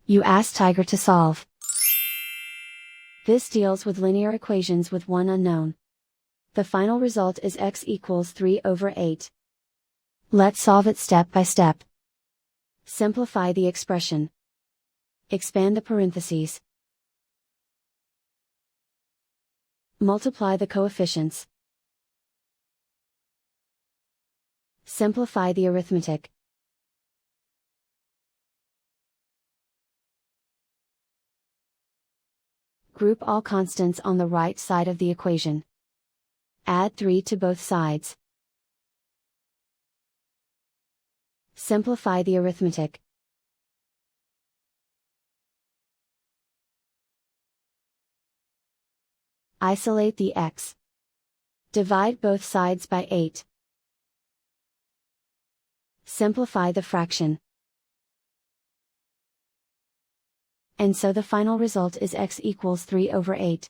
You ask Tiger to solve. This deals with linear equations with one unknown. The final result is x equals 3/8. Let's solve it step by step. Simplify the expression. Expand the parentheses. Multiply the coefficients. Simplify the arithmetic. Group all constants on the right side of the equation. Add 3 to both sides. Simplify the arithmetic. Isolate the x. Divide both sides by 8. Simplify the fraction. And so the final result is x equals 3/8.